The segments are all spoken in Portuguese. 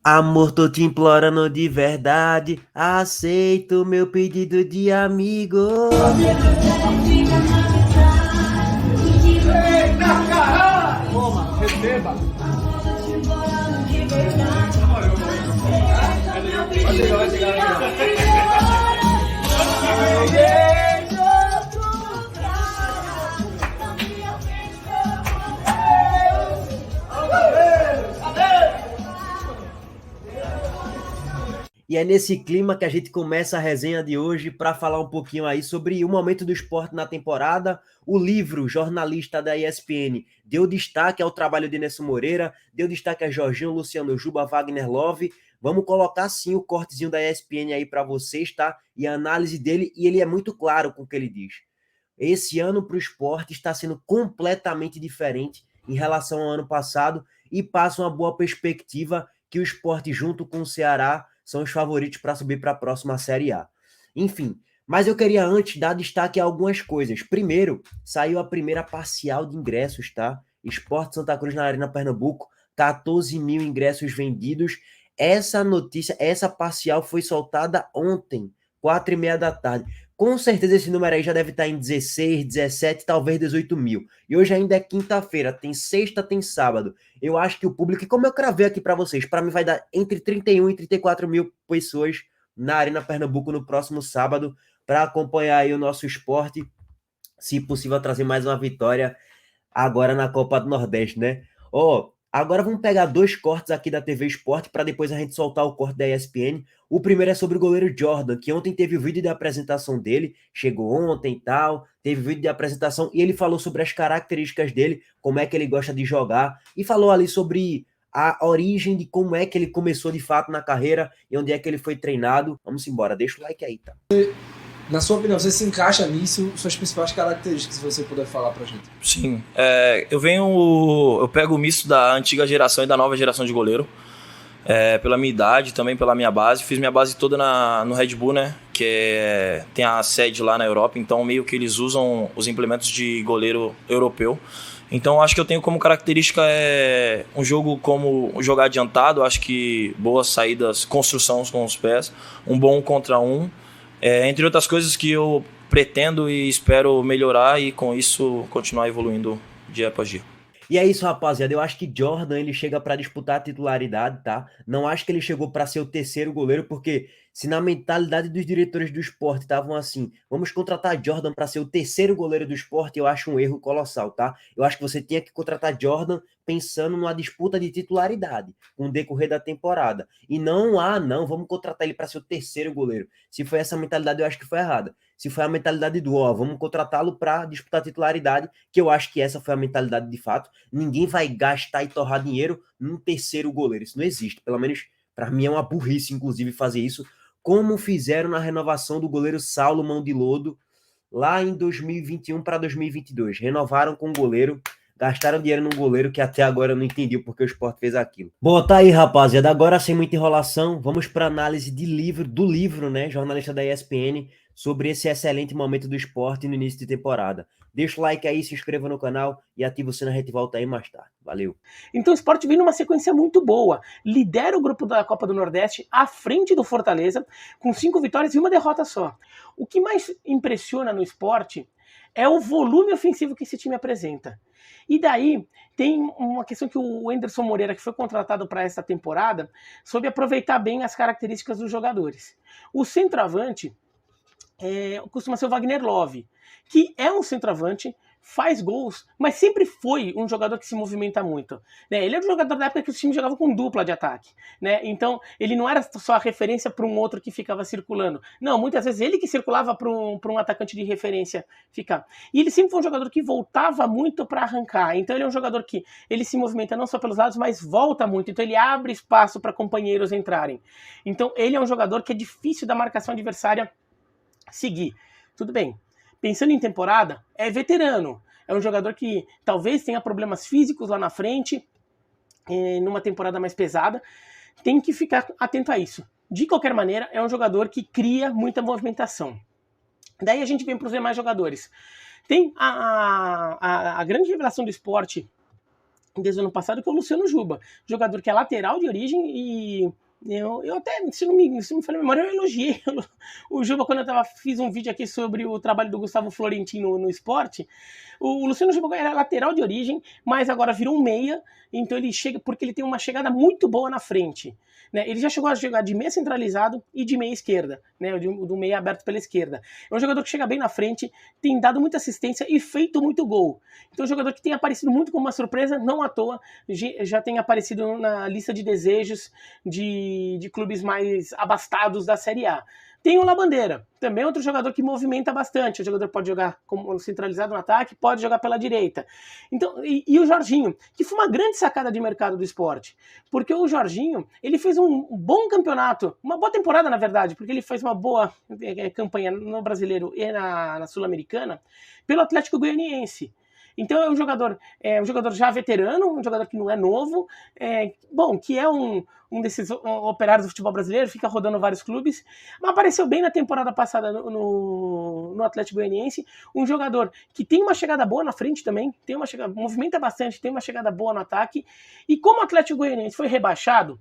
Amor, tô te implorando de verdade. Aceito meu pedido de amigo. Eita caralho! Toma, receba! Vai chegar. E é nesse clima que a gente começa a resenha de hoje para falar um pouquinho aí sobre o momento do esporte na temporada. O livro jornalista da ESPN deu destaque ao trabalho de Nelson Moreira, deu destaque a Jorginho, Luciano Juba, Wagner Love. Vamos colocar sim o cortezinho da ESPN aí para vocês, tá? E a análise dele, e ele é muito claro com o que ele diz. Esse ano para o esporte está sendo completamente diferente em relação ao ano passado e passa uma boa perspectiva que o esporte, junto com o Ceará, são os favoritos para subir para a próxima Série A. Enfim, mas eu queria antes dar destaque a algumas coisas. Primeiro, saiu a primeira parcial de ingressos, tá? Esporte Santa Cruz na Arena Pernambuco, 14 mil ingressos vendidos. Essa notícia, essa parcial foi soltada ontem, 4h30 da tarde. Com certeza esse número aí já deve estar em 16, 17, talvez 18 mil. E hoje ainda é quinta-feira, tem sexta, tem sábado. Eu acho que o público, e como eu cravei aqui para vocês, para mim vai dar entre 31 e 34 mil pessoas na Arena Pernambuco no próximo sábado para acompanhar aí o nosso esporte, se possível trazer mais uma vitória agora na Copa do Nordeste, né? Ó, agora vamos pegar dois cortes aqui da TV Esporte para depois a gente soltar o corte da ESPN. O primeiro é sobre o goleiro Jordan, que ontem teve o vídeo de apresentação dele, chegou ontem e tal, teve o vídeo de apresentação e ele falou sobre as características dele, como é que ele gosta de jogar e falou ali sobre a origem de como é que ele começou de fato na carreira e onde é que ele foi treinado. Vamos embora, deixa o like aí, tá? Na sua opinião, você se encaixa nisso? Suas principais características, se você puder falar pra gente. Sim, eu pego o misto da antiga geração e da nova geração de goleiro, pela minha idade, também pela minha base. Fiz minha base toda no Red Bull, né, tem a sede lá na Europa, então meio que eles usam os implementos de goleiro europeu. Então acho que eu tenho como característica um jogo como jogar adiantado, acho que boas saídas, construção com os pés, um bom 1 contra 1, entre outras coisas que eu pretendo e espero melhorar e com isso continuar evoluindo dia após dia. E é isso, rapaziada. Eu acho que Jordan ele chega para disputar a titularidade, tá? Não acho que ele chegou para ser o terceiro goleiro, porque se na mentalidade dos diretores do esporte estavam assim, vamos contratar Jordan para ser o terceiro goleiro do esporte, eu acho um erro colossal, tá? Eu acho que você tinha que contratar Jordan pensando numa disputa de titularidade com o decorrer da temporada. E não, vamos contratar ele para ser o terceiro goleiro. Se foi essa mentalidade, eu acho que foi errada. Se foi a mentalidade do, vamos contratá-lo para disputar a titularidade, que eu acho que essa foi a mentalidade de fato. Ninguém vai gastar e torrar dinheiro num terceiro goleiro. Isso não existe. Pelo menos para mim é uma burrice, inclusive, fazer isso. Como fizeram na renovação do goleiro Saulo Mão de Lodo lá em 2021 para 2022. Renovaram com o goleiro, gastaram dinheiro num goleiro que até agora eu não entendi porque o Sport fez aquilo. Bom, tá aí, rapaziada. Agora, sem muita enrolação, vamos para análise do livro, né, jornalista da ESPN, sobre esse excelente momento do esporte no início de temporada. Deixa o like aí, se inscreva no canal e ativa o sino, a gente volta aí mais tarde. Valeu. Então o Sport vem numa sequência muito boa. Lidera o grupo da Copa do Nordeste à frente do Fortaleza, com 5 vitórias e 1 derrota só. O que mais impressiona no Sport é o volume ofensivo que esse time apresenta. E daí tem uma questão que o Anderson Moreira, que foi contratado para essa temporada, soube aproveitar bem as características dos jogadores. O centroavante costuma ser o Wagner Love, que é um centroavante, faz gols, mas sempre foi um jogador que se movimenta muito, né? Ele era um jogador da época que o time jogava com dupla de ataque, né? Então ele não era só a referência para um outro que ficava circulando, não, muitas vezes ele que circulava para um atacante de referência ficar. E ele sempre foi um jogador que voltava muito para arrancar, então ele é um jogador que ele se movimenta não só pelos lados, mas volta muito, então ele abre espaço para companheiros entrarem. Então ele é um jogador que é difícil da marcação adversária seguir. Tudo bem. Pensando em temporada, é veterano. É um jogador que talvez tenha problemas físicos lá na frente, numa temporada mais pesada. Tem que ficar atento a isso. De qualquer maneira, é um jogador que cria muita movimentação. Daí a gente vem para os demais jogadores. Tem a grande revelação do esporte desde o ano passado, que é o Luciano Juba, jogador que é lateral de origem e eu até, se não me falha a memória, eu elogiei o Juba quando fiz um vídeo aqui sobre o trabalho do Gustavo Florentino no esporte. O Luciano Juba era lateral de origem, mas agora virou um meia, então ele chega porque ele tem uma chegada muito boa na frente. Né? Ele já chegou a jogar de meia centralizado e de meia esquerda, né? do meia aberto pela esquerda. É um jogador que chega bem na frente, tem dado muita assistência e feito muito gol. Então é um jogador que tem aparecido muito como uma surpresa, não à toa, já tem aparecido na lista de desejos de clubes mais abastados da Série A. Tem o Labandeira, também outro jogador que movimenta bastante. O jogador pode jogar como centralizado no ataque, pode jogar pela direita. Então, e o Jorginho, que foi uma grande sacada de mercado do esporte. Porque o Jorginho, ele fez um bom campeonato, uma boa temporada, na verdade, porque ele fez uma boa campanha no Brasileiro e na Sul-Americana, pelo Atlético Goianiense. Então é um jogador já veterano, um jogador que não é novo, que é um desses operários do futebol brasileiro, fica rodando vários clubes, mas apareceu bem na temporada passada no Atlético Goianiense, um jogador que tem uma chegada boa na frente também, movimenta bastante, tem uma chegada boa no ataque, e como o Atlético Goianiense foi rebaixado,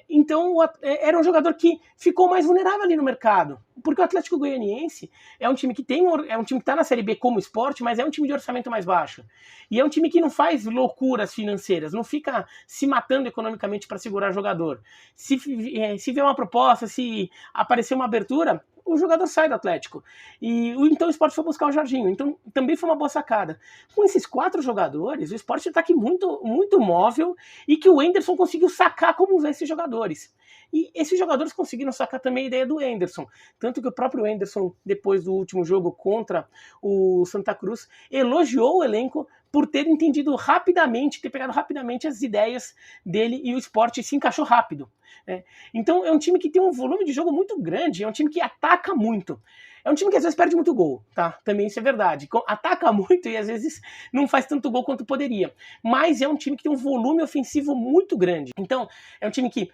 então era um jogador que ficou mais vulnerável ali no mercado, porque o Atlético Goianiense é um time que está na Série B como esporte, mas é um time de orçamento mais baixo. E é um time que não faz loucuras financeiras, não fica se matando economicamente para segurar jogador. Se vier uma proposta, se aparecer uma abertura, o jogador sai do Atlético. Então o Sport foi buscar o Jorginho. Então também foi uma boa sacada. Com esses 4 jogadores, o Sport está aqui muito, muito móvel e que o Anderson conseguiu sacar como usar esses jogadores. E esses jogadores conseguiram sacar também a ideia do Anderson. Tanto que o próprio Anderson, depois do último jogo contra o Santa Cruz, elogiou o elenco por ter entendido rapidamente, ter pegado rapidamente as ideias dele e o Sport se encaixou rápido. Né? Então é um time que tem um volume de jogo muito grande, é um time que ataca muito. É um time que às vezes perde muito gol, tá? Também isso é verdade. Ataca muito e às vezes não faz tanto gol quanto poderia. Mas é um time que tem um volume ofensivo muito grande. Então, é um time que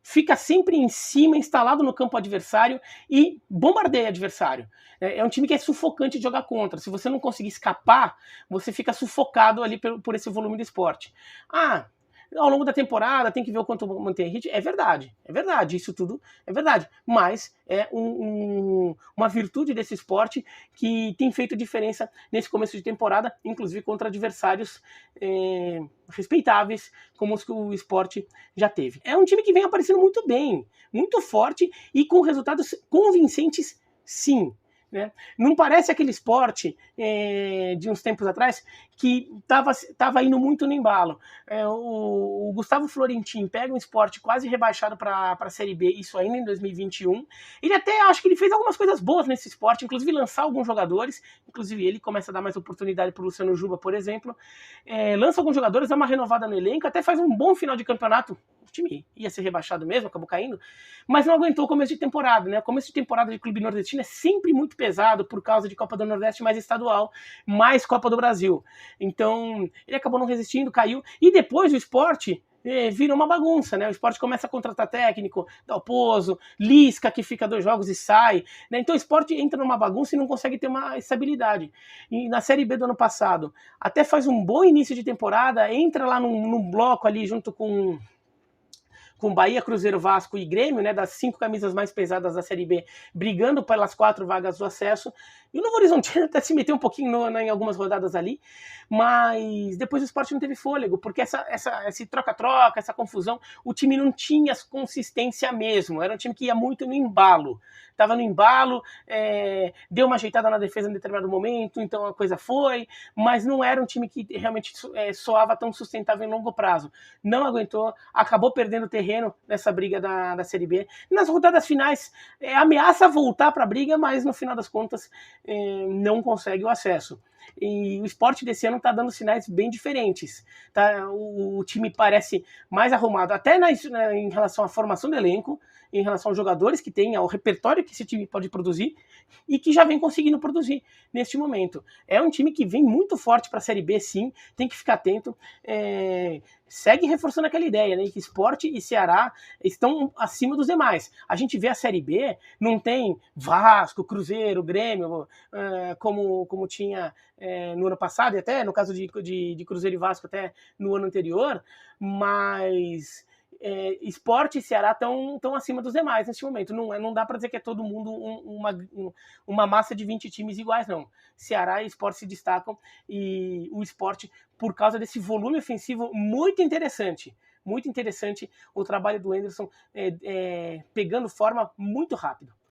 fica sempre em cima, instalado no campo adversário e bombardeia adversário. É um time que é sufocante de jogar contra. Se você não conseguir escapar, você fica sufocado ali por esse volume do esporte. Ao longo da temporada tem que ver o quanto mantém a ritmo. É verdade, isso tudo é verdade. Mas é uma virtude desse esporte que tem feito diferença nesse começo de temporada, inclusive contra adversários respeitáveis, como os que o esporte já teve. É um time que vem aparecendo muito bem, muito forte e com resultados convincentes, sim. Né? Não parece aquele esporte de uns tempos atrás que estava indo muito no embalo. O Gustavo Florentino pega um esporte quase rebaixado para a Série B, isso ainda em 2021. Ele até, acho que ele fez algumas coisas boas nesse esporte, inclusive lançar alguns jogadores, inclusive ele começa a dar mais oportunidade para o Luciano Juba, por exemplo. Lança alguns jogadores, dá uma renovada no elenco, até faz um bom final de campeonato. O time ia ser rebaixado mesmo, acabou caindo, mas não aguentou o começo de temporada, né? O começo de temporada de clube nordestino é sempre muito pesado por causa de Copa do Nordeste mais estadual, mais Copa do Brasil. Então, ele acabou não resistindo, caiu, e depois o esporte vira uma bagunça, né? O esporte começa a contratar técnico, Dalpozo, Lisca, que fica 2 jogos e sai, né? Então o esporte entra numa bagunça e não consegue ter uma estabilidade. E na Série B do ano passado, até faz um bom início de temporada, entra lá num bloco ali junto com Bahia, Cruzeiro, Vasco e Grêmio, né, das 5 camisas mais pesadas da Série B, brigando pelas 4 vagas do acesso. E o Novo Horizontino até se meteu um pouquinho em algumas rodadas ali, mas depois o Sport não teve fôlego, porque esse troca-troca, essa confusão, o time não tinha consistência mesmo, era um time que ia muito no embalo. Estava no embalo, deu uma ajeitada na defesa em determinado momento, então a coisa foi, mas não era um time que realmente soava tão sustentável em longo prazo. Não aguentou, acabou perdendo terreno nessa briga da Série B. Nas rodadas finais, ameaça voltar para a briga, mas no final das contas não consegue o acesso. E o Sport desse ano está dando sinais bem diferentes. Tá? O time parece mais arrumado, até em relação à formação do elenco. em relação aos jogadores que tem, ao repertório que esse time pode produzir e que já vem conseguindo produzir neste momento. É um time que vem muito forte para a Série B, sim, tem que ficar atento. Segue reforçando aquela ideia, né, que Sport e Ceará estão acima dos demais. A gente vê a Série B, não tem Vasco, Cruzeiro, Grêmio, como tinha no ano passado, e até no caso de Cruzeiro e Vasco até no ano anterior, mas Sport e Ceará estão acima dos demais neste momento. Não dá para dizer que é todo mundo uma massa de 20 times iguais, não. Ceará e Sport se destacam, e o Sport, por causa desse volume ofensivo muito interessante, o trabalho do Anderson pegando forma muito rápido.